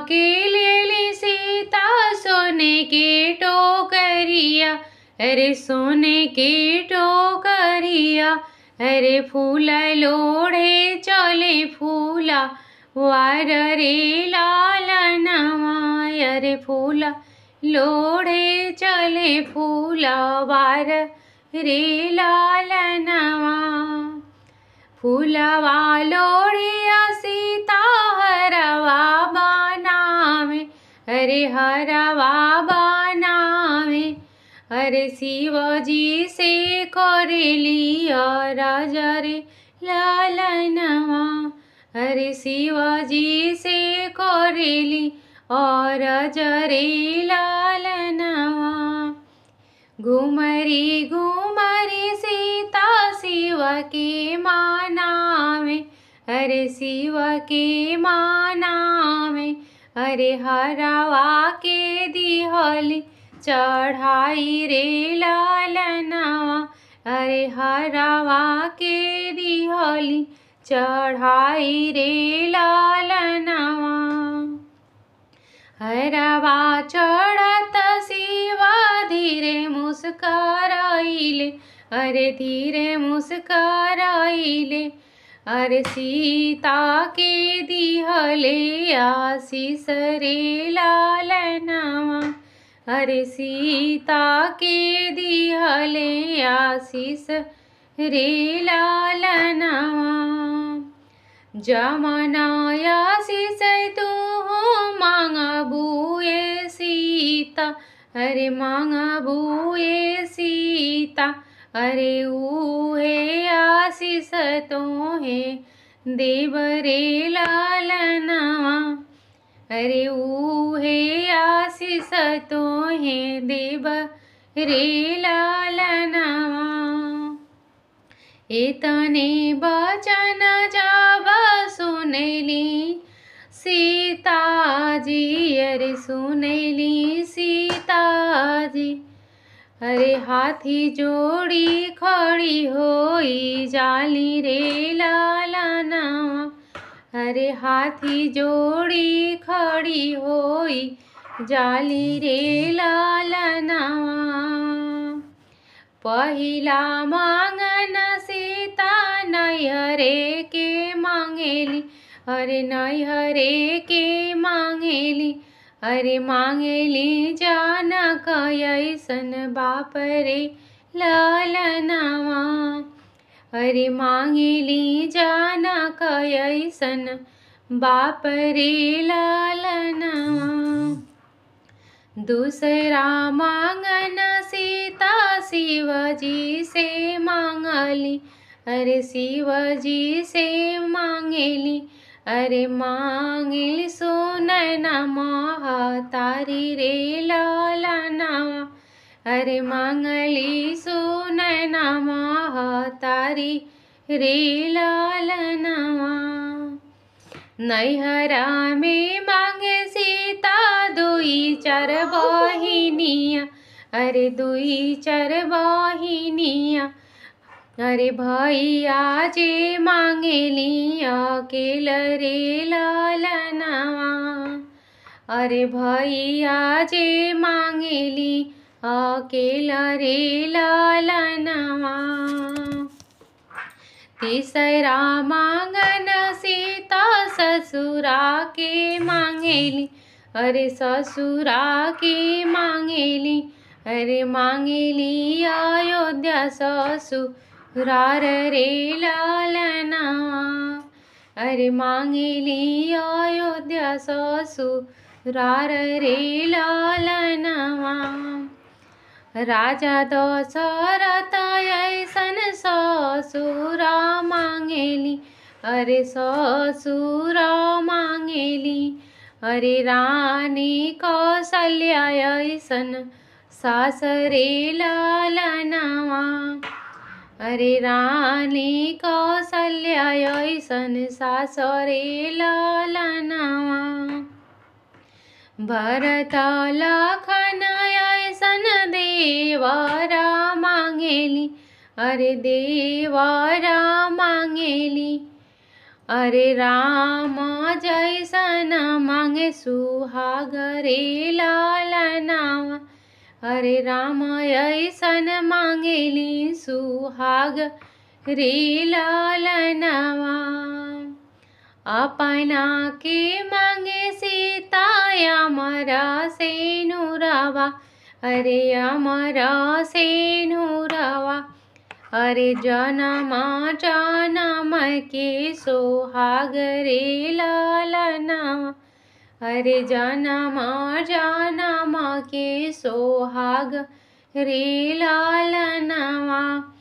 के लेली सीता सोने के टोकरिया, अरे सोने के टोकरिया। अरे फूल लोढ़े चले फूला वार रे लालनवा, अरे फूल लोढ़े चले फूला वार रे लालनवा। फूलवा लोढ़िया सीता हरवा बनावे, अरे हरवा बनावे। अरे शिवजी से करेली अरज रे लालनवा, अरे शिवजी से करेली अरज रे लालनवा। घुमरी घुमरी सीता शिव के मानावे, अरे शिव के मानावे। अरे हरवा के दिहली चढ़ाई रे लालनवा, अरे हरवा के दिहली चढ़ाई रे लालनवा। हरवा चढ़त शिवा धीरे मुस्कराइले, अरे धीरे मुस्कराइले। अरे सीता के दिहले आशीष रे लालनवा, अरे सीता के दिहले आशीष रे लालनवा। जमनाया आशीष तू मांगबुए सीता, अरे मांगबुए सीता। अरे उहे आशीष तोहे देव रे लालनवा, अरे उहे आशीष तोहे देव रे लालनवा। इतने बचन जब सुनली सीता जी, अरे सुनली सीता जी। अरे हाथी जोड़ी खड़ी होई जाली रे लालनवा, अरे हाथी जोड़ी खड़ी होई जाली रे लालनवा। पहिला मांगन सीता नैहरे के मांगेली, अरे नैहरे के मांगेली। अरे मांगेली जानक ऐसन बाप रे लालनवा, अरे मांगेली जानक ऐसन बाप रे लालनवा। दूसरा मांगन सीता शिवजी से मांगली, अरे शिवजी से मांगेली। अरे मांगली सुनैना महतारी रे लालनवा, अरे मांगली सुनैना महतारी रे लालनवा। नैहरा में मांगे सीता दुई चार बहिनिया, अरे दुई चार बहिनिया। अरे भैया जे मांगेली अकेल रे लालनवा, अरे भैया जे मांगेली अकेल रे लालनवा। तीसरा मांगन सीता ससुरा के मांगेली, अरे ससुरा के मांगेली। अरे मांगेली अयोध्या ससुरार रे लालनवा, अरे मांगेली अयोध्या ससुरार रे लालनवा। राजा दशरथ ऐसन ससुरा मांगेली, अरे ससुरा मांगेली। अरे रानी कौशल्या ऐसन सास रे लालनवा, अरे रानी कौशल्या ऐसन सास रे लालनवा। भरत लखन ऐसन देवरा मांगेली, अरे देवरा मांगेली। अरे राम जैसन मांगे सुहाग रे लालनावा। अरे राम ऐसन मांगेली सुहाग रे लालनावा। अपना के मांगे सीता अमरा से नुरावा। अरे अमरा से नुरावा। अरे जनमा जनमा के सोहाग रे लालनावा। अरे जनमा जनमा के सोहाग रे लालनावा।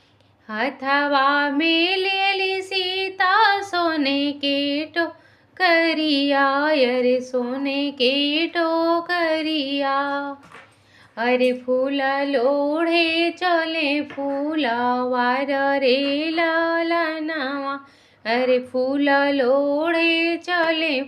हथवा में लेली सीता सोने के टोकरिया। अरे सोने के टोकरिया। अरे फूल लोढ़े चले फूलवार रे लालनावा। अरे फूल लोढ़े चले